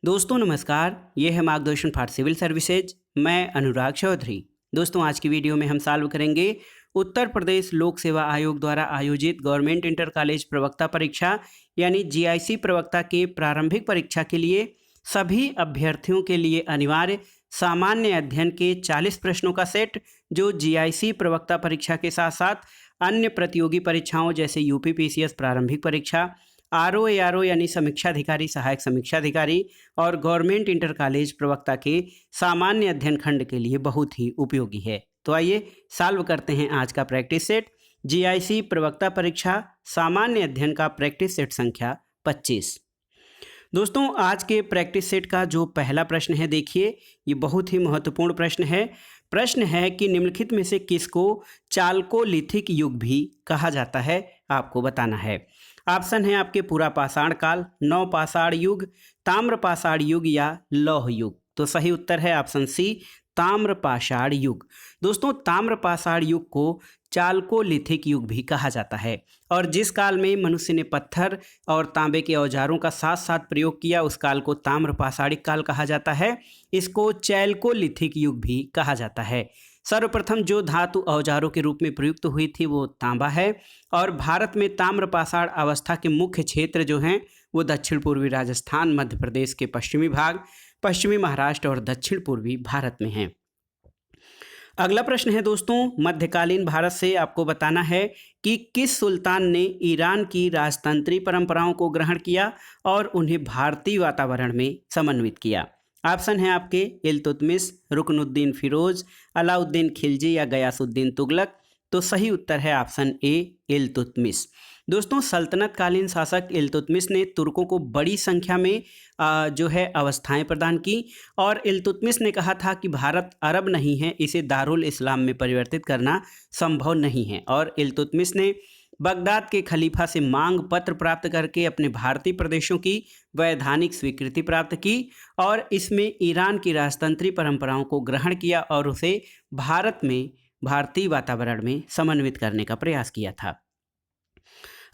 दोस्तों नमस्कार, ये है मार्गदर्शन फॉर सिविल सर्विसेज। मैं अनुराग चौधरी। दोस्तों आज की वीडियो में हम सॉल्व करेंगे उत्तर प्रदेश लोक सेवा आयोग द्वारा आयोजित गवर्नमेंट इंटर कॉलेज प्रवक्ता परीक्षा यानी जीआईसी प्रवक्ता के प्रारंभिक परीक्षा के लिए सभी अभ्यर्थियों के लिए अनिवार्य सामान्य अध्ययन के 40 प्रश्नों का सेट, जो जीआईसी प्रवक्ता परीक्षा के साथ साथ अन्य प्रतियोगी परीक्षाओं जैसे यूपीपीसीएस प्रारंभिक परीक्षा, आरओ एआरओ यानी समीक्षाधिकारी सहायक समीक्षाधिकारी और गवर्नमेंट इंटर कॉलेज प्रवक्ता के सामान्य अध्ययन खंड के लिए बहुत ही उपयोगी है। तो आइए सॉल्व करते हैं आज का प्रैक्टिस सेट। जीआईसी प्रवक्ता परीक्षा सामान्य अध्ययन का प्रैक्टिस सेट संख्या 25। दोस्तों आज के प्रैक्टिस सेट का जो पहला प्रश्न है, देखिए ये बहुत ही महत्वपूर्ण प्रश्न है। प्रश्न है कि निम्नलिखित में से किसको चालकोलिथिक युग भी कहा जाता है, आपको बताना है। ऑप्शन है आपके पूरा पाषाण काल, नव पाषाण युग, ताम्र पाषाण युग या लौह युग। तो सही उत्तर है ऑप्शन सी, ताम्र पाषाण युग। दोस्तों ताम्र पाषाण युग को चालकोलिथिक युग भी कहा जाता है और जिस काल में मनुष्य ने पत्थर और तांबे के औजारों का साथ साथ प्रयोग किया उस काल को ताम्र पाषाणिक काल कहा जाता है। इसको चैल्कोलिथिक युग भी कहा जाता है। सर्वप्रथम जो धातु औजारों के रूप में प्रयुक्त हुई थी वो तांबा है और भारत में ताम्र पाषाण अवस्था के मुख्य क्षेत्र जो हैं वो दक्षिण पूर्वी राजस्थान, मध्य प्रदेश के पश्चिमी भाग, पश्चिमी महाराष्ट्र और दक्षिण पूर्वी भारत में हैं। अगला प्रश्न है दोस्तों, मध्यकालीन भारत से आपको बताना है कि किस सुल्तान ने ईरान की राजतंत्री परंपराओं को ग्रहण किया और उन्हें भारतीय वातावरण में समन्वित किया। ऑप्शन है आपके इल्तुतमिश, रुकनुद्दीन फिरोज, अलाउद्दीन खिलजी या गयासुद्दीन तुगलक। तो सही उत्तर है ऑप्शन ए, इल्तुतमिश। दोस्तों सल्तनत कालीन शासक इल्तुतमिश ने तुर्कों को बड़ी संख्या में जो है अवस्थाएं प्रदान की और इल्तुतमिश ने कहा था कि भारत अरब नहीं है, इसे दारुल इस्लाम में परिवर्तित करना संभव नहीं है। और इल्तुतमिश ने बगदाद के खलीफा से मांग पत्र प्राप्त करके अपने भारतीय प्रदेशों की वैधानिक स्वीकृति प्राप्त की और इसमें ईरान की राजतंत्री परंपराओं को ग्रहण किया और उसे भारत में भारतीय वातावरण में समन्वित करने का प्रयास किया था।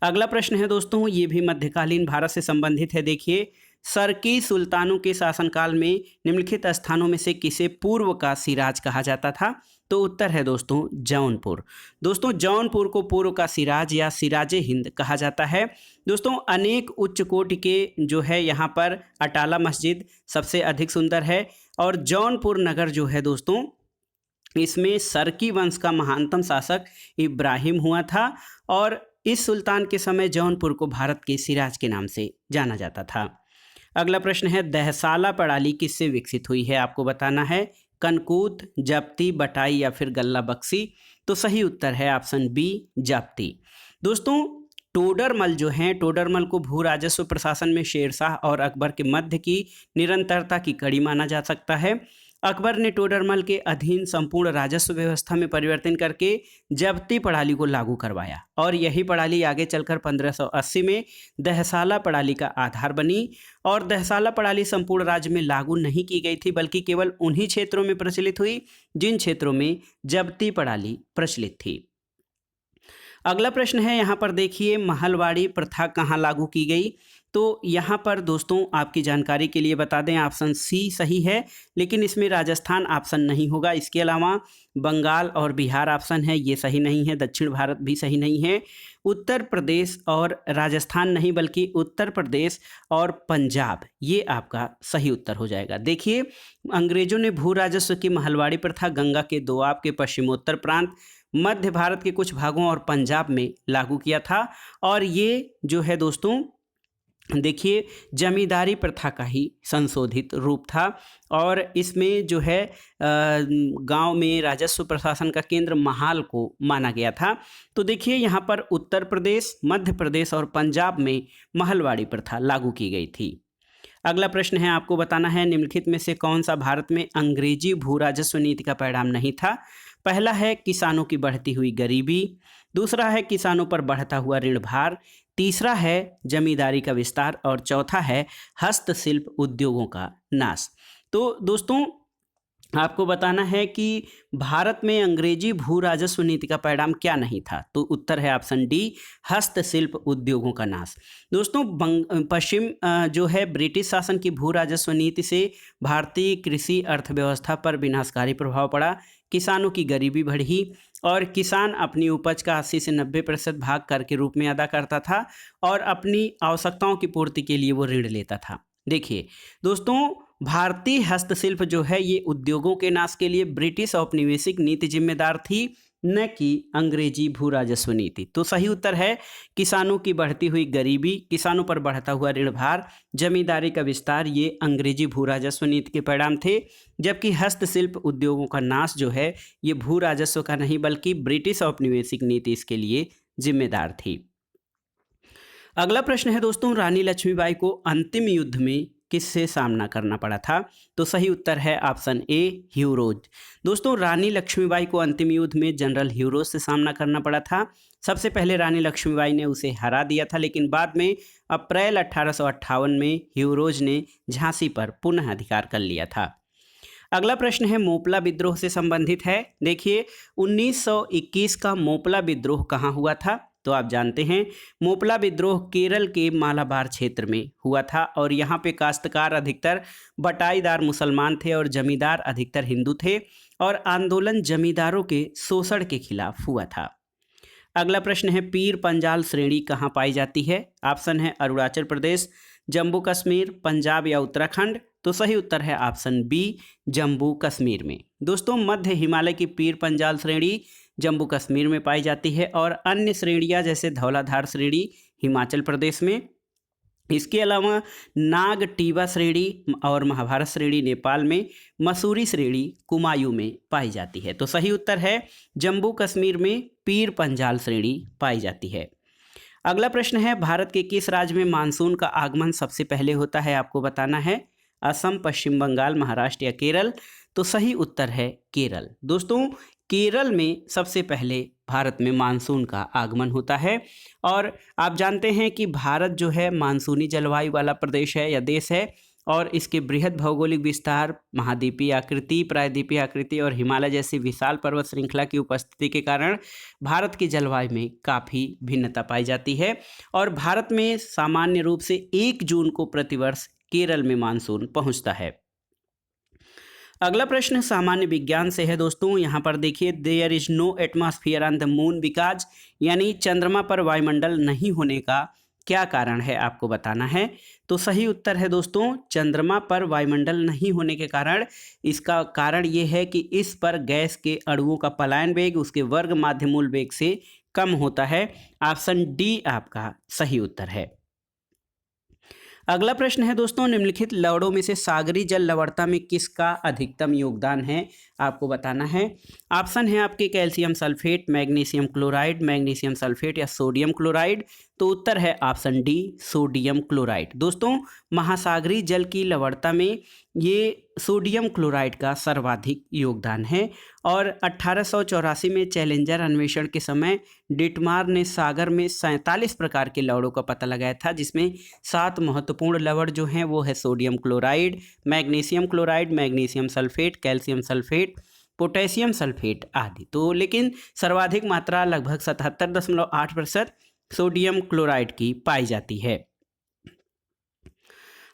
अगला प्रश्न है दोस्तों, ये भी मध्यकालीन भारत से संबंधित है। देखिए, सरकी सुल्तानों के शासनकाल में निम्नलिखित स्थानों में से किसे पूर्व का सिराज कहा जाता था? तो उत्तर है दोस्तों जौनपुर। दोस्तों जौनपुर को पूर्व का सिराज या सिराजे हिंद कहा जाता है। दोस्तों अनेक उच्च कोटि के जो है यहाँ पर अटाला मस्जिद सबसे अधिक सुंदर है और जौनपुर नगर जो है दोस्तों इसमें सरकी वंश का महानतम शासक इब्राहिम हुआ था और इस सुल्तान के समय जौनपुर को भारत के सिराज के नाम से जाना जाता था। अगला प्रश्न है, दहसाला प्रणाली किससे विकसित हुई है, आपको बताना है। कनकूत, जप्ती, बटाई या फिर गल्ला बक्सी। तो सही उत्तर है ऑप्शन बी, जप्ती। दोस्तों टोडरमल जो हैं, टोडरमल को भू राजस्व प्रशासन में शेरशाह और अकबर के मध्य की निरंतरता की कड़ी माना जा सकता है। अकबर ने टोडरमल के अधीन संपूर्ण राजस्व व्यवस्था में परिवर्तन करके जब्ती प्रणाली को लागू करवाया और यही प्रणाली आगे चलकर 1580 में दहसाला प्रणाली का आधार बनी। और दहसाला प्रणाली संपूर्ण राज्य में लागू नहीं की गई थी बल्कि केवल उन्हीं क्षेत्रों में प्रचलित हुई जिन क्षेत्रों में जब्ती प्रणाली प्रचलित थी। अगला प्रश्न है, यहाँ पर देखिए महलवाड़ी प्रथा कहाँ लागू की गई? तो यहाँ पर दोस्तों आपकी जानकारी के लिए बता दें, ऑप्शन सी सही है लेकिन इसमें राजस्थान ऑप्शन नहीं होगा। इसके अलावा बंगाल और बिहार ऑप्शन है, ये सही नहीं है। दक्षिण भारत भी सही नहीं है। उत्तर प्रदेश और राजस्थान नहीं बल्कि उत्तर प्रदेश और पंजाब, ये आपका सही उत्तर हो जाएगा। देखिए अंग्रेजों ने भू राजस्व की महलवाड़ी प्रथा गंगा के दोआब के पश्चिमोत्तर प्रांत, मध्य भारत के कुछ भागों और पंजाब में लागू किया था और ये जो है दोस्तों देखिए जमींदारी प्रथा का ही संशोधित रूप था और इसमें जो है गांव में राजस्व प्रशासन का केंद्र महाल को माना गया था। तो देखिए यहाँ पर उत्तर प्रदेश, मध्य प्रदेश और पंजाब में महलवाड़ी प्रथा लागू की गई थी। अगला प्रश्न है, आपको बताना है निम्नलिखित में से कौन सा भारत में अंग्रेजी भू राजस्व नीति का परिणाम नहीं था? पहला है किसानों की बढ़ती हुई गरीबी, दूसरा है किसानों पर बढ़ता हुआ ऋण भार, तीसरा है जमींदारी का विस्तार और चौथा है हस्तशिल्प उद्योगों का नाश। तो दोस्तों आपको बताना है कि भारत में अंग्रेजी भू राजस्व नीति का परिणाम क्या नहीं था। तो उत्तर है ऑप्शन डी, हस्तशिल्प उद्योगों का नाश। दोस्तों पश्चिम जो है ब्रिटिश शासन की भू राजस्व नीति से भारतीय कृषि अर्थव्यवस्था पर विनाशकारी प्रभाव पड़ा। किसानों की गरीबी बढ़ी और किसान अपनी उपज का 80 से 90% भाग कर के रूप में अदा करता था और अपनी आवश्यकताओं की पूर्ति के लिए वो ऋण लेता था। देखिए दोस्तों, भारतीय हस्तशिल्प जो है ये उद्योगों के नाश के लिए ब्रिटिश औपनिवेशिक नीति जिम्मेदार थी, न कि अंग्रेजी भू राजस्व नीति। तो सही उत्तर है किसानों की बढ़ती हुई गरीबी, किसानों पर बढ़ता हुआ ऋण भार, जमींदारी का विस्तार, ये अंग्रेजी भू राजस्व नीति के परिणाम थे। जबकि हस्तशिल्प उद्योगों का नाश जो है ये भू राजस्व का नहीं बल्कि ब्रिटिश औपनिवेशिक नीति इसके लिए जिम्मेदार थी। अगला प्रश्न है दोस्तों, रानी लक्ष्मीबाई को अंतिम युद्ध में किससे सामना करना पड़ा था? तो सही उत्तर है ऑप्शन ए, ह्यूरोज। दोस्तों रानी लक्ष्मीबाई को अंतिम युद्ध में जनरल ह्यूरोज से सामना करना पड़ा था। सबसे पहले रानी लक्ष्मीबाई ने उसे हरा दिया था, लेकिन बाद में अप्रैल 1858 में ह्यूरोज ने झांसी पर पुनः अधिकार कर लिया था। अगला प्रश्न है मोपला विद्रोह से संबंधित है। देखिए 1921 का मोपला विद्रोह कहाँ हुआ था? तो आप जानते हैं मोपला विद्रोह केरल के मालाबार क्षेत्र में हुआ था और यहाँ पे काश्तकार अधिकतर बटाईदार मुसलमान थे और जमींदार अधिकतर हिंदू थे और आंदोलन जमींदारों के शोषण के खिलाफ हुआ था। अगला प्रश्न है पीर पंजाल श्रेणी कहाँ पाई जाती है? ऑप्शन है अरुणाचल प्रदेश, जम्मू कश्मीर, पंजाब या उत्तराखंड। तो सही उत्तर है ऑप्शन बी, जम्मू कश्मीर में। दोस्तों मध्य हिमालय की पीर पंजाल श्रेणी जम्मू कश्मीर में पाई जाती है और अन्य श्रेणियां जैसे धौलाधार श्रेणी हिमाचल प्रदेश में। इसके अलावा नाग टीबा श्रेणी और महाभारत श्रेणी नेपाल में, मसूरी श्रेणी कुमायूं में पाई जाती है। तो सही उत्तर है जम्मू कश्मीर में पीर पंजाल श्रेणी पाई जाती है। अगला प्रश्न है भारत के किस राज्य में मानसून का आगमन सबसे पहले होता है? आपको बताना है असम, पश्चिम बंगाल, महाराष्ट्र या केरल। तो सही उत्तर है केरल। दोस्तों केरल में सबसे पहले भारत में मानसून का आगमन होता है और आप जानते हैं कि भारत जो है मानसूनी जलवायु वाला प्रदेश है या देश है और इसके बृहद भौगोलिक विस्तार, महाद्वीपीय आकृति, प्रायद्वीपीय आकृति और हिमालय जैसी विशाल पर्वत श्रृंखला की उपस्थिति के कारण भारत की जलवायु में काफ़ी भिन्नता पाई जाती है और भारत में सामान्य रूप से 1 जून को प्रतिवर्ष केरल में मानसून पहुंचता है। अगला प्रश्न सामान्य विज्ञान से है दोस्तों। यहाँ पर देखिए there is no atmosphere on the moon because, यानी चंद्रमा पर वायुमंडल नहीं होने का क्या कारण है आपको बताना है। तो सही उत्तर है दोस्तों चंद्रमा पर वायुमंडल नहीं होने के कारण, इसका कारण ये है कि इस पर गैस के अणुओं का पलायन वेग उसके वर्ग माध्यमूल वेग से कम होता है। ऑप्शन डी आपका सही उत्तर है। अगला प्रश्न है दोस्तों निम्नलिखित लवणों में से सागरी जल लवणता में किसका अधिकतम योगदान है? आपको बताना है। ऑप्शन है आपके calcium sulphate, magnesium chloride, magnesium sulphate या सोडियम क्लोराइड। तो उत्तर है ऑप्शन डी, सोडियम क्लोराइड। दोस्तों महासागरीय जल की लवणता में ये सोडियम क्लोराइड का सर्वाधिक योगदान है और 1884 में चैलेंजर अन्वेषण के समय डिटमार ने सागर में 47 प्रकार के लवणों का पता लगाया था, जिसमें 7 महत्वपूर्ण लवण जो हैं वो है sodium chloride, magnesium chloride, magnesium sulphate, calcium sulphate, potassium sulphate आदि। तो लेकिन सर्वाधिक मात्रा लगभग 77.8% सोडियम क्लोराइड की पाई जाती है।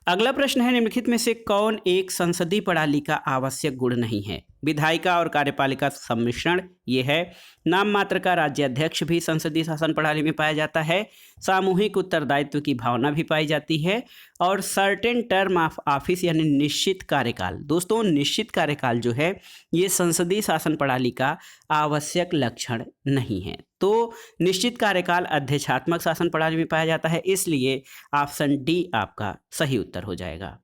अगला प्रश्न है निम्नलिखित में से कौन एक संसदीय प्रणाली का आवश्यक गुण नहीं है? विधायिका और कार्यपालिका सम्मिश्रण ये है, नाम मात्र का राज्याध्यक्ष भी संसदीय शासन प्रणाली में पाया जाता है, सामूहिक उत्तरदायित्व की भावना भी पाई जाती है और सर्टेन टर्म ऑफ ऑफिस यानी निश्चित कार्यकाल। दोस्तों निश्चित कार्यकाल जो है ये संसदीय शासन प्रणाली का आवश्यक लक्षण नहीं है। तो निश्चित कार्यकाल अध्यक्षात्मक शासन प्रणाली में पाया जाता है, इसलिए ऑप्शन डी आपका सही उत्तर हो जाएगा।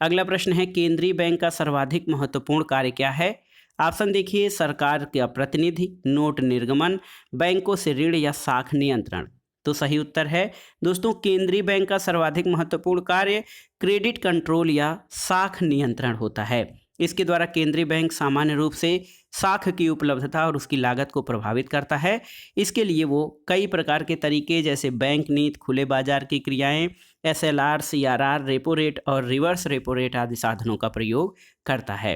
अगला प्रश्न है केंद्रीय बैंक का सर्वाधिक महत्वपूर्ण कार्य क्या है? ऑप्शन देखिए सरकार का प्रतिनिधि, नोट निर्गमन, बैंकों से ऋण या साख नियंत्रण। तो सही उत्तर है दोस्तों केंद्रीय बैंक का सर्वाधिक महत्वपूर्ण कार्य क्रेडिट कंट्रोल या साख नियंत्रण होता है। इसके द्वारा केंद्रीय बैंक सामान्य रूप से साख की उपलब्धता और उसकी लागत को प्रभावित करता है। इसके लिए वो कई प्रकार के तरीके जैसे बैंक नीति, खुले बाजार की क्रियाएं, SLR, CRR, रेपो रेट और रिवर्स रेपो रेट आदि साधनों का प्रयोग करता है।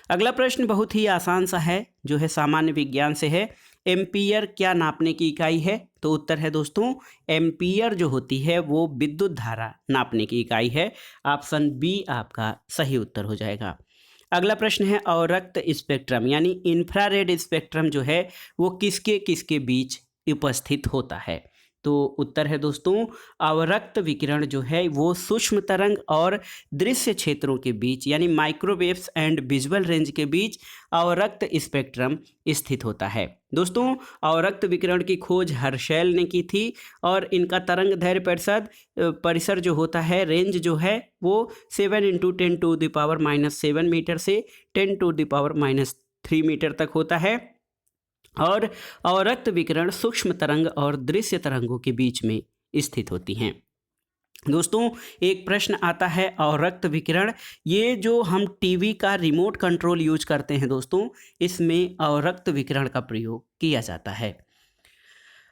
अगला प्रश्न बहुत ही आसान सा है, जो है सामान्य विज्ञान से है। एम्पियर क्या नापने की इकाई है? तो उत्तर है दोस्तों, एम्पियर जो होती है वो विद्युत धारा नापने की इकाई है। ऑप्शन बी आपका सही उत्तर हो जाएगा। अगला प्रश्न है अवरक्त स्पेक्ट्रम यानी इंफ्रारेड स्पेक्ट्रम जो है वो किसके किसके बीच उपस्थित होता है? तो उत्तर है दोस्तों, अवरक्त विकिरण जो है वो सूक्ष्म तरंग और दृश्य क्षेत्रों के बीच यानी माइक्रोवेव्स एंड विजुअल रेंज के बीच अवरक्त स्पेक्ट्रम स्थित होता है। दोस्तों, अवरक्त विकिरण की खोज हर्शेल ने की थी और इनका तरंग दैर्ध्य परिसर जो होता है, रेंज जो है वो 7 × 10⁻⁻7 मीटर से 10⁻³ मीटर तक होता है। और अवरक्त विकिरण सूक्ष्म तरंग और दृश्य तरंगों के बीच में स्थित होती हैं। दोस्तों, एक प्रश्न आता है अवरक्त विकिरण, ये जो हम टीवी का रिमोट कंट्रोल यूज करते हैं दोस्तों, इसमें अवरक्त विकिरण का प्रयोग किया जाता है।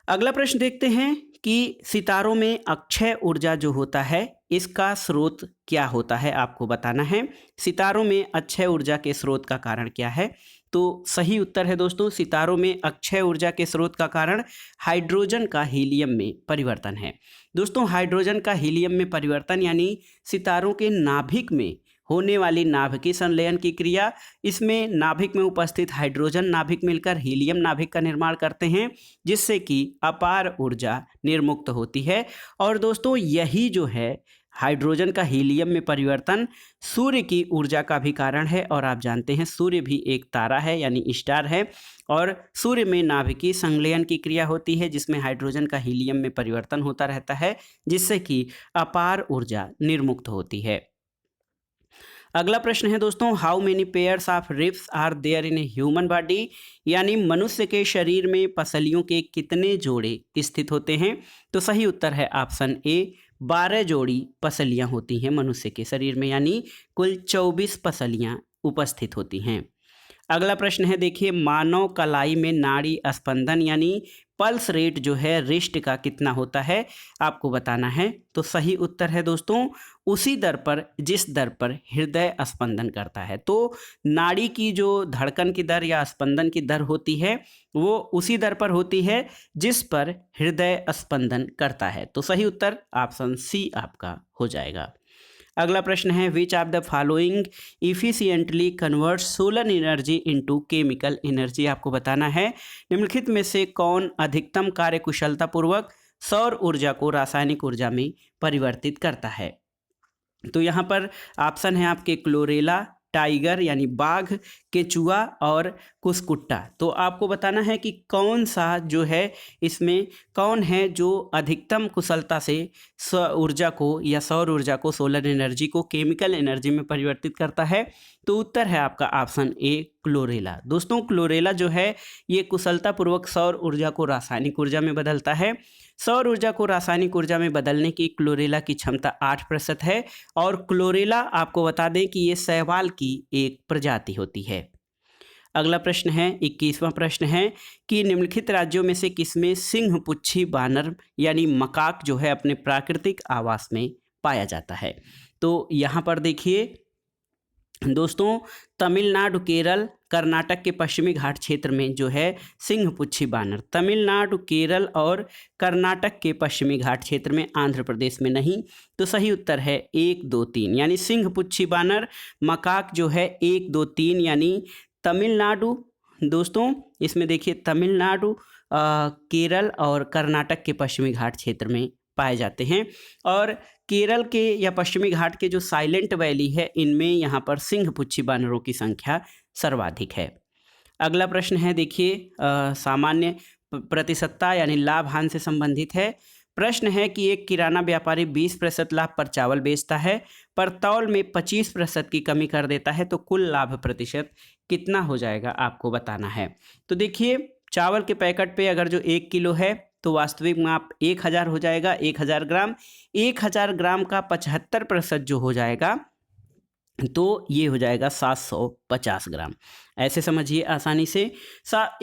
अगला प्रश्न देखते हैं कि सितारों में अक्षय ऊर्जा जो होता है इसका स्रोत क्या होता है, आपको बताना है। सितारों में अक्षय ऊर्जा के स्रोत का कारण क्या है? तो सही उत्तर है दोस्तों, सितारों में अक्षय ऊर्जा के स्रोत का कारण हाइड्रोजन का हीलियम में परिवर्तन है। दोस्तों, हाइड्रोजन का हीलियम में परिवर्तन यानी सितारों के नाभिक में होने वाली नाभिकीय संलयन की क्रिया, इसमें नाभिक में उपस्थित हाइड्रोजन नाभिक मिलकर हीलियम नाभिक का निर्माण करते हैं, जिससे कि अपार ऊर्जा निर्मुक्त होती है। और दोस्तों, यही जो है हाइड्रोजन का हीलियम में परिवर्तन सूर्य की ऊर्जा का भी कारण है। और आप जानते हैं सूर्य भी एक तारा है यानी स्टार है, और सूर्य में नाभिकीय संलयन की क्रिया होती है जिसमें हाइड्रोजन का हीलियम में परिवर्तन होता रहता है, जिससे कि अपार ऊर्जा निर्मुक्त होती है। अगला प्रश्न है दोस्तों, how many pairs of ribs are there in a human body यानी मनुष्य के शरीर में पसलियों के कितने जोड़े स्थित होते हैं? तो सही उत्तर है ऑप्शन ए, 12 जोड़ी पसलियां होती हैं मनुष्य के शरीर में, यानी कुल 24 पसलियां उपस्थित होती हैं। अगला प्रश्न है, देखिए, मानव कलाई में नाड़ी स्पंदन यानी पल्स रेट जो है रिस्ट का कितना होता है, आपको बताना है। तो सही उत्तर है दोस्तों, उसी दर पर जिस दर पर हृदय स्पंदन करता है। तो नाड़ी की जो धड़कन की दर या स्पंदन की दर होती है वो उसी दर पर होती है जिस पर हृदय स्पंदन करता है। तो सही उत्तर ऑप्शन सी आपका हो जाएगा। अगला प्रश्न है, which of the following efficiently convert solar energy into chemical energy, आपको बताना है निम्नलिखित में से कौन अधिकतम कार्यकुशलतापूर्वक सौर ऊर्जा को रासायनिक ऊर्जा में परिवर्तित करता है। तो यहाँ पर ऑप्शन है आपके क्लोरेला, टाइगर यानी बाघ, केचुआ और कुसकुट्टा। तो आपको बताना है कि कौन सा जो है इसमें कौन है जो अधिकतम कुशलता से ऊर्जा को या सौर ऊर्जा को, सोलर एनर्जी को केमिकल एनर्जी में परिवर्तित करता है। तो उत्तर है आपका ऑप्शन ए, क्लोरेला। दोस्तों, क्लोरेला जो है ये कुशलतापूर्वक सौर ऊर्जा को रासायनिक ऊर्जा में बदलता है। सौर ऊर्जा को रासायनिक ऊर्जा में बदलने की क्लोरेला की क्षमता 8% है। और क्लोरेला आपको बता दें कि ये शैवाल की एक प्रजाति होती है। अगला प्रश्न है, 21वां प्रश्न है कि निम्नलिखित राज्यों में से किसमें सिंहपुच्छी बानर यानी मकाक जो है अपने प्राकृतिक आवास में पाया जाता है। तो यहाँ पर देखिए दोस्तों, तमिलनाडु, केरल, कर्नाटक के पश्चिमी घाट क्षेत्र में जो है सिंहपुच्छी बानर, तमिलनाडु, केरल और कर्नाटक के पश्चिमी घाट क्षेत्र में, आंध्र प्रदेश में नहीं। तो सही उत्तर है 1, 2, 3 यानी सिंहपुच्छी बानर मकाक जो है 1, 2, 3 यानी तमिलनाडु। दोस्तों, इसमें देखिए तमिलनाडु, केरल और कर्नाटक के पश्चिमी घाट क्षेत्र में पाए जाते हैं। और केरल के या पश्चिमी घाट के जो साइलेंट वैली है इनमें यहाँ पर सिंहपुच्छी बानरों की संख्या सर्वाधिक है। अगला प्रश्न है, देखिए सामान्य प्रतिशतता यानी लाभ हानि से संबंधित है। प्रश्न है कि एक किराना व्यापारी 20% लाभ पर चावल बेचता है पर तौल में 25% की कमी कर देता है, तो कुल लाभ प्रतिशत कितना हो जाएगा, आपको बताना है। तो देखिए, चावल के पैकेट पे अगर जो 1 किलो है तो वास्तविक माप 1000 हो जाएगा, 1000 ग्राम। 1000 ग्राम का 75% जो हो जाएगा तो ये हो जाएगा 750 ग्राम। ऐसे समझिए आसानी से,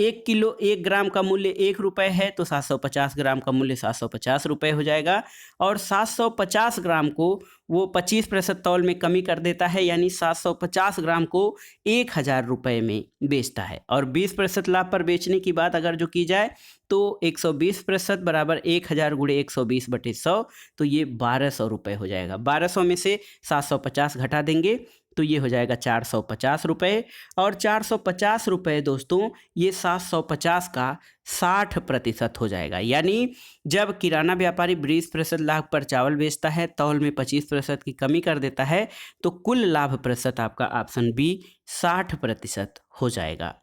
1 किलो 1 ग्राम का मूल्य 1 रुपये है तो 750 ग्राम का मूल्य 750 रुपये हो जाएगा। और 750 ग्राम को वो 25% तौल में कमी कर देता है, यानी 750 ग्राम को 1000 रुपये में बेचता है। और 20% लाभ पर बेचने की बात अगर जो की जाए तो 120% बराबर 1000 गुणे 120/100, तो ये 1200 रुपये हो जाएगा। 1200 में से 750 घटा देंगे तो ये हो जाएगा 450 रुपये। और 450 रुपये दोस्तों ये 750 का 60% हो जाएगा। यानी जब किराना व्यापारी 20% लाभ पर चावल बेचता है, तौल में 25% की कमी कर देता है, तो कुल लाभ प्रतिशत आपका ऑप्शन बी 60% हो जाएगा।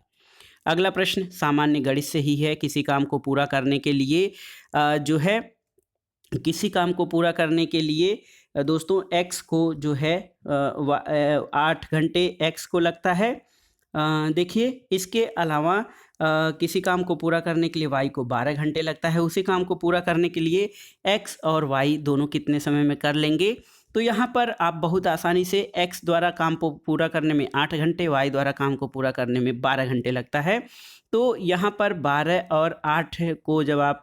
अगला प्रश्न सामान्य गणित से ही है। किसी काम को पूरा करने के लिए दोस्तों x को जो है 8 घंटे x को लगता है। देखिए इसके अलावा किसी काम को पूरा करने के लिए y को 12 घंटे लगता है। उसी काम को पूरा करने के लिए x और y दोनों कितने समय में कर लेंगे, तो यहाँ पर आप बहुत आसानी से x द्वारा काम को पूरा करने में 8 घंटे, y द्वारा काम को पूरा करने में 12 घंटे लगता है। तो यहाँ पर 12 और 8 को जब आप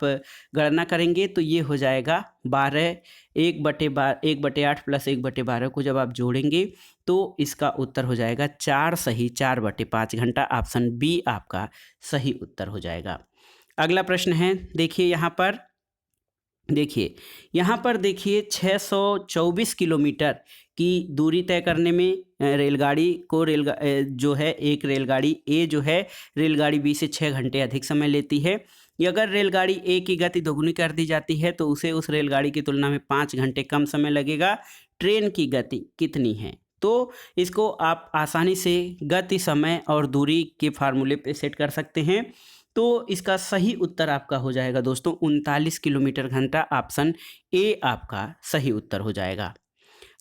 गणना करेंगे तो ये हो जाएगा 12, 1/8 प्लस 1/12 को जब आप जोड़ेंगे तो इसका उत्तर हो जाएगा 4 सही 4/5 घंटा। ऑप्शन बी आपका सही उत्तर हो जाएगा। अगला प्रश्न है, देखिए यहाँ पर 624 किलोमीटर की दूरी तय करने में एक रेलगाड़ी ए जो है रेलगाड़ी बी से 6 घंटे अधिक समय लेती है। अगर रेलगाड़ी ए की गति दोगुनी कर दी जाती है तो उसे उस रेलगाड़ी की तुलना में 5 घंटे कम समय लगेगा। ट्रेन की गति कितनी है? तो इसको आप आसानी से गति, समय और दूरी के फार्मूले पे सेट कर सकते हैं। तो इसका सही उत्तर आपका हो जाएगा दोस्तों 39 किलोमीटर घंटा। ऑप्शन ए आपका सही उत्तर हो जाएगा।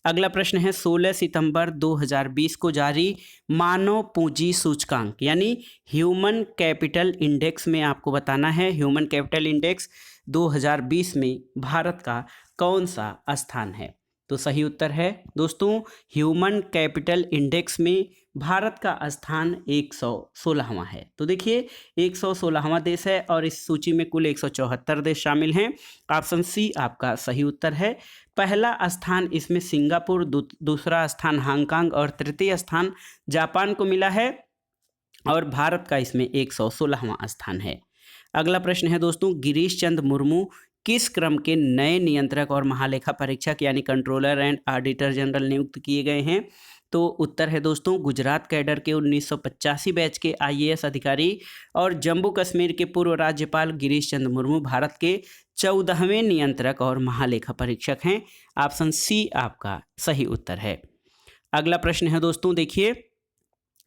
अगला प्रश्न है, 16 सितंबर 2020 को जारी मानव पूंजी सूचकांक यानी ह्यूमन कैपिटल इंडेक्स में आपको बताना है ह्यूमन कैपिटल इंडेक्स 2020 में भारत का कौन सा स्थान है। तो सही उत्तर है दोस्तों ह्यूमन कैपिटल इंडेक्स में भारत का स्थान 116वां है। तो देखिए 116वां देश है और इस सूची में कुल 174 देश शामिल हैं। ऑप्शन सी आपका सही उत्तर है। पहला स्थान इसमें सिंगापुर, दूसरा स्थान हांगकांग और तृतीय स्थान जापान को मिला है और भारत का इसमें 116वां स्थान है। अगला प्रश्न है दोस्तों, गिरीश चंद्र मुर्मू किस क्रम के नए नियंत्रक और महालेखा परीक्षक यानी कंट्रोलर एंड ऑडिटर जनरल नियुक्त किए गए हैं? तो उत्तर है दोस्तों गुजरात कैडर के 1985 बैच के IAS अधिकारी और जम्मू कश्मीर के पूर्व राज्यपाल गिरीश चंद्र मुर्मू भारत के 14वें नियंत्रक और महालेखा परीक्षक हैं। ऑप्शन सी आपका सही उत्तर है। अगला प्रश्न है दोस्तों, देखिए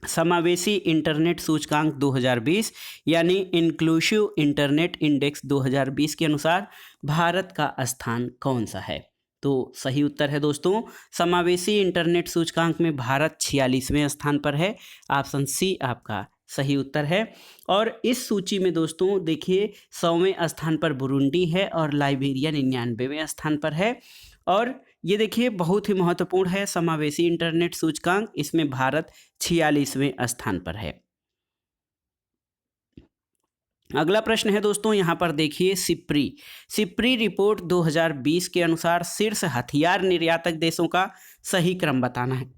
समावेशी इंटरनेट सूचकांक 2020 यानी इंक्लूसिव इंटरनेट इंडेक्स 2020 के अनुसार भारत का स्थान कौन सा है? तो सही उत्तर है दोस्तों समावेशी इंटरनेट सूचकांक में भारत 46वें स्थान पर है। ऑप्शन सी आपका सही उत्तर है। और इस सूची में दोस्तों देखिए 100वें स्थान पर बुरुंडी है और लाइबेरिया 99वें स्थान पर है। और ये देखिए बहुत ही महत्वपूर्ण है समावेशी इंटरनेट सूचकांक, इसमें भारत 46वें स्थान पर है। अगला प्रश्न है दोस्तों, यहाँ पर देखिए सिप्री रिपोर्ट 2020 के अनुसार शीर्ष हथियार निर्यातक देशों का सही क्रम बताना है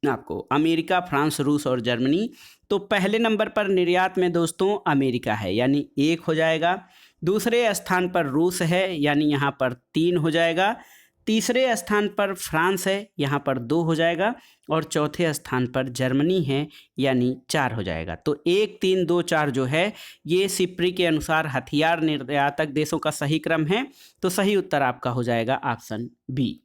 आपको। अमेरिका, फ्रांस, रूस और जर्मनी। तो पहले नंबर पर निर्यात में दोस्तों अमेरिका है यानी 1 हो जाएगा। दूसरे स्थान पर रूस है यानी यहाँ पर 3 हो जाएगा। तीसरे स्थान पर फ्रांस है, यहाँ पर 2 हो जाएगा। और चौथे स्थान पर जर्मनी है यानी 4 हो जाएगा। तो 1, 3, 2, 4 जो है ये सिप्री के अनुसार हथियार निर्यातक देशों का सही क्रम है। तो सही उत्तर आपका हो जाएगा ऑप्शन बी।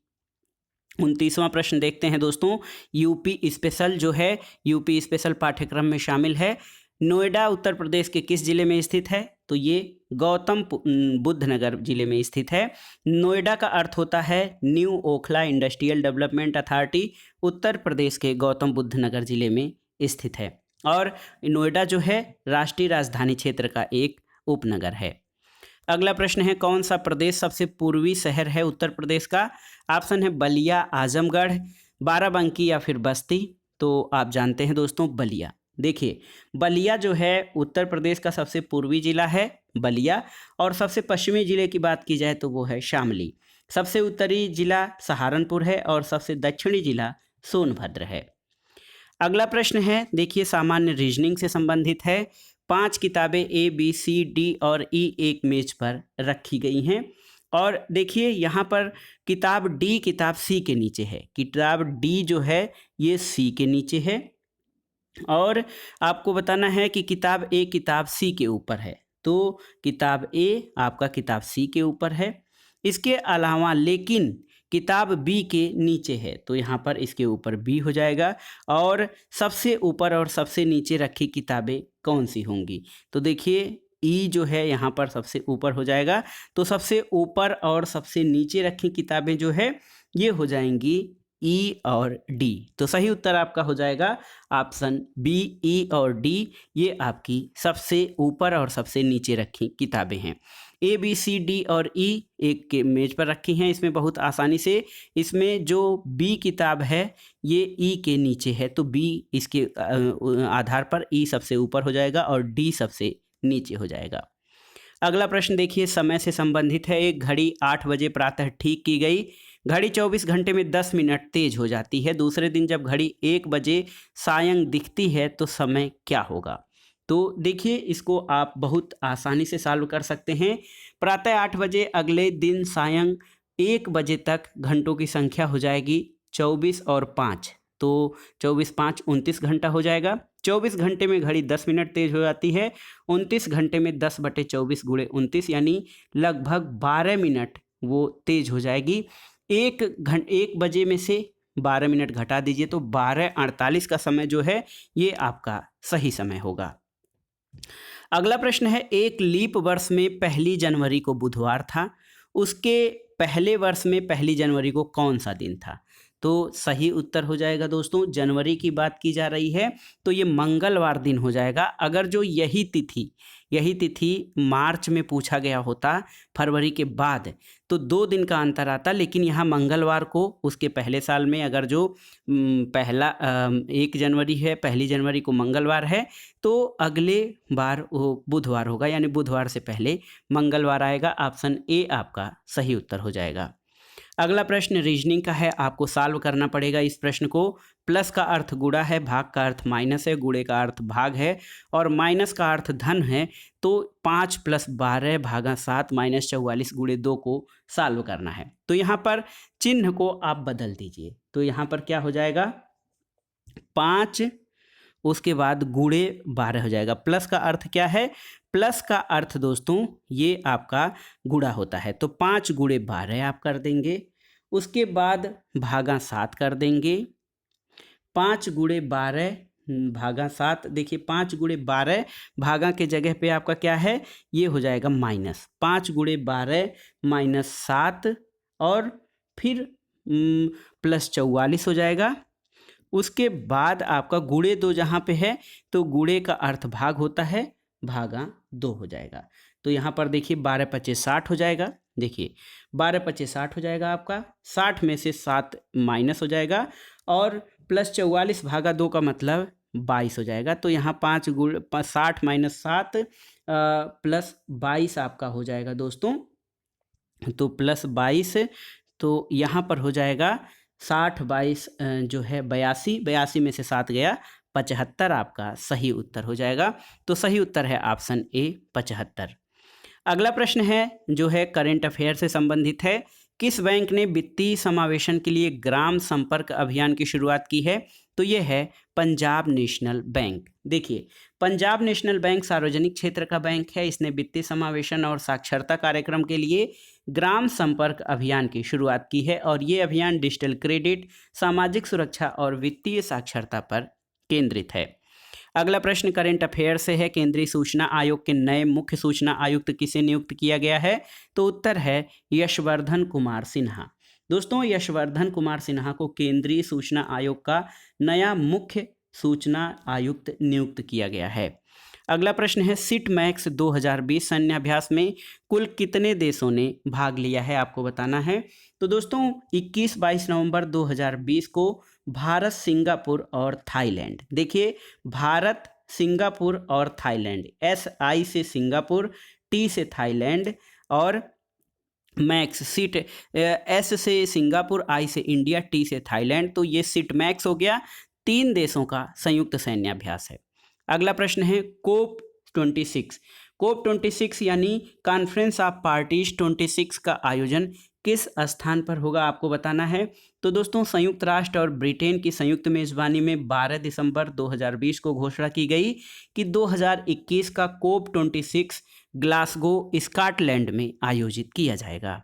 29वां प्रश्न देखते हैं दोस्तों, यूपी स्पेशल जो है यूपी स्पेशल पाठ्यक्रम में शामिल है। नोएडा उत्तर प्रदेश के किस जिले में स्थित है? तो ये गौतम बुद्ध नगर जिले में स्थित है। नोएडा का अर्थ होता है new Okhla industrial development authority, Uttar Pradesh के गौतम बुद्ध नगर जिले में स्थित है। और नोएडा जो है राष्ट्रीय राजधानी क्षेत्र का एक उपनगर है। अगला प्रश्न है, कौन सा प्रदेश सबसे पूर्वी शहर है उत्तर प्रदेश का? ऑप्शन है बलिया, आजमगढ़, बाराबंकी या फिर बस्ती। तो आप जानते हैं दोस्तों बलिया। देखिए बलिया जो है उत्तर प्रदेश का सबसे पूर्वी जिला है बलिया, और सबसे पश्चिमी जिले की बात की जाए तो वो है शामली। सबसे उत्तरी जिला सहारनपुर है और सबसे दक्षिणी जिला सोनभद्र है। अगला प्रश्न है, देखिए सामान्य रीजनिंग से संबंधित है। 5 किताबें A, B, C, D और E एक मेज पर रखी गई हैं और देखिए यहाँ पर किताब D किताब C के नीचे है। किताब D जो है ये C के नीचे है और आपको बताना है कि किताब A किताब C के ऊपर है। तो किताब A आपका किताब C के ऊपर है। इसके अलावा लेकिन किताब B के नीचे है, तो यहाँ पर इसके ऊपर B हो जाएगा। और सबसे ऊपर और सबसे नीचे रखी किताबें कौन सी होंगी? तो देखिए E जो है यहाँ पर सबसे ऊपर हो जाएगा। तो सबसे ऊपर और सबसे नीचे रखी किताबें जो है ये हो जाएंगी E और D। तो सही उत्तर आपका हो जाएगा ऑप्शन B, E और D। ये आपकी सबसे ऊपर और सबसे नीचे रखी किताबें हैं। A, B, C, D और E एक के मेज पर रखी हैं। इसमें बहुत आसानी से, इसमें जो B किताब है ये E के नीचे है, तो B इसके आधार पर E सबसे ऊपर हो जाएगा और D सबसे नीचे हो जाएगा। अगला प्रश्न देखिए समय से संबंधित है। एक घड़ी 8 बजे प्रातः ठीक की गई। घड़ी 24 घंटे में 10 मिनट तेज हो जाती है। दूसरे दिन जब घड़ी 1 बजे सायं दिखती है तो समय क्या होगा? तो देखिए इसको आप बहुत आसानी से सॉल्व कर सकते हैं। प्रातः 8 बजे अगले दिन सायं 1 बजे तक घंटों की संख्या हो जाएगी 24 और 5, तो 24 5 29 घंटा हो जाएगा। 24 घंटे में घड़ी 10 मिनट तेज हो जाती है। 29 घंटे में 10/24 गुणे 29 यानी लगभग 12 मिनट वो तेज हो जाएगी। 1 बजे में से 12 मिनट घटा दीजिए तो 12:48 का समय जो है ये आपका सही समय होगा। अगला प्रश्न है, एक लीप वर्ष में 1 जनवरी को बुधवार था, उसके पहले वर्ष में 1 जनवरी को कौन सा दिन था? तो सही उत्तर हो जाएगा दोस्तों, जनवरी की बात की जा रही है तो ये मंगलवार दिन हो जाएगा। अगर जो यही तिथि मार्च में पूछा गया होता फरवरी के बाद तो 2 दिन का अंतर आता, लेकिन यहाँ मंगलवार को उसके पहले साल में अगर जो 1 जनवरी है, 1 जनवरी को मंगलवार है तो अगले बार वो बुधवार होगा, यानी बुधवार से पहले मंगलवार आएगा। ऑप्शन ए आपका सही उत्तर हो जाएगा। अगला प्रश्न रीजनिंग का है, आपको सॉल्व करना पड़ेगा इस प्रश्न को। प्लस का अर्थ गुणा है, भाग का अर्थ माइनस है, गुणे का अर्थ भाग है और माइनस का अर्थ धन है। तो 5 + 12 भागा 7 - 44 गुणे 2 को सॉल्व करना है। तो यहाँ पर चिन्ह को आप बदल दीजिए, तो यहाँ पर क्या हो जाएगा 5 उसके बाद गुणे 12 हो जाएगा। प्लस का अर्थ क्या है? प्लस का अर्थ दोस्तों ये आपका गुणा होता है, तो 5 गुणे 12 आप कर देंगे। उसके बाद भागा 7 कर देंगे। 5 गुणे 12 भागा 7, देखिए 5 गुणे 12 भागा के जगह पे आपका क्या है ये हो जाएगा माइनस। 5 गुणे 12 - 7 और फिर +44 हो जाएगा। उसके बाद आपका गुणे 2 जहाँ पे है तो गुणे का अर्थ भाग होता है, भागा 2 हो जाएगा। तो यहाँ पर देखिए 12 × 25 = 60 हो जाएगा। देखिए 12 × 25 = 60 हो जाएगा आपका। 60 में से 7 माइनस हो जाएगा और +44 भागा 2 का मतलब 22 हो जाएगा। तो यहाँ 5 गुण 60 - 7 +22 आपका हो जाएगा दोस्तों, तो +22। तो यहाँ पर हो जाएगा 60 22 जो है 82, 82 में से 7 गया 75 आपका सही उत्तर हो जाएगा। तो सही उत्तर है ऑप्शन ए 75। अगला प्रश्न है जो है करंट अफेयर से संबंधित है। किस बैंक ने वित्तीय समावेशन के लिए ग्राम संपर्क अभियान की शुरुआत की है? तो ये है पंजाब नेशनल बैंक। देखिए पंजाब नेशनल बैंक सार्वजनिक क्षेत्र का बैंक है। इसने वित्तीय समावेशन और साक्षरता कार्यक्रम के लिए ग्राम संपर्क अभियान की शुरुआत की है और ये अभियान डिजिटल क्रेडिट, सामाजिक सुरक्षा और वित्तीय साक्षरता पर केंद्रित है। अगला प्रश्न करंट अफेयर से है। केंद्रीय सूचना आयोग के नए मुख्य सूचना आयुक्त किसे नियुक्त किया गया है? तो उत्तर है यशवर्धन कुमार सिन्हा। दोस्तों यशवर्धन कुमार सिन्हा को केंद्रीय सूचना आयोग का नया मुख्य सूचना आयुक्त नियुक्त किया गया है। अगला प्रश्न है सिट मैक्स 2020 सैन्य अभ्यास में कुल कितने देशों ने भाग लिया है? आपको बताना है। तो दोस्तों 21-22 नवंबर 2020 को भारत, सिंगापुर और थाईलैंड, देखिए भारत, सिंगापुर और थाईलैंड, SI से सिंगापुर, T से थाईलैंड और मैक्स सिट, एस से सिंगापुर, आई से इंडिया, टी से थाईलैंड। तो ये सिट मैक्स हो गया, 3 देशों का संयुक्त सैन्याभ्यास है। अगला प्रश्न है कोप 26। कोप 26 यानी कॉन्फ्रेंस ऑफ पार्टीज 26 का आयोजन किस स्थान पर होगा, आपको बताना है। तो दोस्तों संयुक्त राष्ट्र और ब्रिटेन की संयुक्त मेजबानी में 12 दिसंबर 2020 को घोषणा की गई कि 2021 का कोप 26 ग्लासगो स्कॉटलैंड में आयोजित किया जाएगा।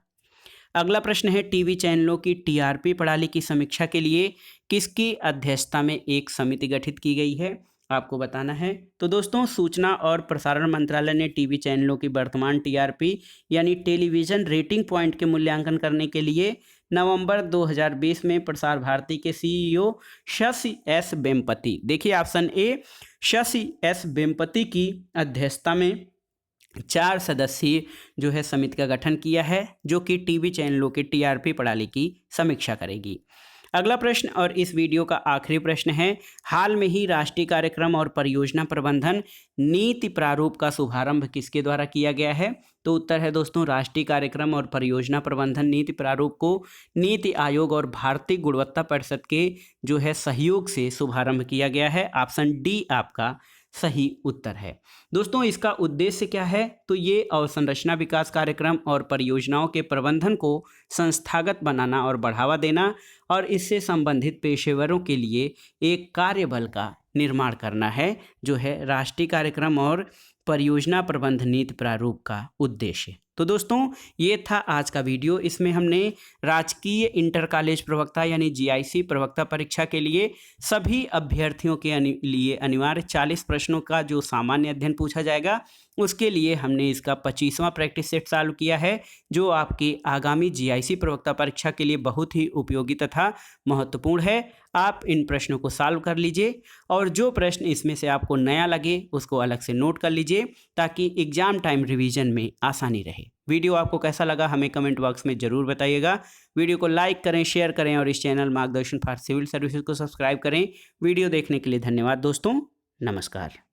अगला प्रश्न है टीवी चैनलों की टीआरपी प्रणाली की समीक्षा के लिए किसकी अध्यक्षता में एक समिति गठित की गई है, आपको बताना है। तो दोस्तों सूचना और प्रसारण मंत्रालय ने टीवी चैनलों की वर्तमान टीआरपी यानी टेलीविजन रेटिंग पॉइंट के मूल्यांकन करने के लिए नवंबर 2020 में प्रसार भारती के सीईओ शशि एस वेम्पति, देखिए option A, Shashi S Vempati की अध्यक्षता में 4 सदस्यीय जो है समिति का गठन किया है, जो कि टीवी चैनलों के टीआरपी प्रणाली की समीक्षा करेगी। अगला प्रश्न और इस वीडियो का आखिरी प्रश्न है, हाल में ही राष्ट्रीय कार्यक्रम और परियोजना प्रबंधन नीति प्रारूप का शुभारंभ किसके द्वारा किया गया है। तो उत्तर है दोस्तों राष्ट्रीय कार्यक्रम और परियोजना प्रबंधन नीति प्रारूप को नीति आयोग और भारतीय गुणवत्ता परिषद के जो है सहयोग से शुभारंभ किया गया है। ऑप्शन डी आपका सही उत्तर है। दोस्तों इसका उद्देश्य क्या है, तो ये अवसंरचना विकास कार्यक्रम और परियोजनाओं के प्रबंधन को संस्थागत बनाना और बढ़ावा देना और इससे संबंधित पेशेवरों के लिए एक कार्यबल का निर्माण करना है, जो है राष्ट्रीय कार्यक्रम और परियोजना प्रबंध नीति प्रारूप का उद्देश्य। तो दोस्तों ये था आज का वीडियो। इसमें हमने राजकीय इंटर कॉलेज प्रवक्ता यानी जीआईसी प्रवक्ता परीक्षा के लिए सभी अभ्यर्थियों के लिए अनिवार्य 40 प्रश्नों का जो सामान्य अध्ययन पूछा जाएगा, उसके लिए हमने इसका 25वां प्रैक्टिस सेट चालू किया है, जो आपकी आगामी जीआईसी प्रवक्ता परीक्षा के लिए बहुत ही उपयोगी तथा महत्वपूर्ण है। आप इन प्रश्नों को सॉल्व कर लीजिए और जो प्रश्न इसमें से आपको नया लगे उसको अलग से नोट कर लीजिए, ताकि एग्जाम टाइम रिवीजन में आसानी रहे। वीडियो आपको कैसा लगा हमें कमेंट बॉक्स में ज़रूर बताइएगा। वीडियो को लाइक करें, शेयर करें और इस चैनल मार्गदर्शन फॉर सिविल सर्विसेज को सब्सक्राइब करें। वीडियो देखने के लिए धन्यवाद दोस्तों, नमस्कार।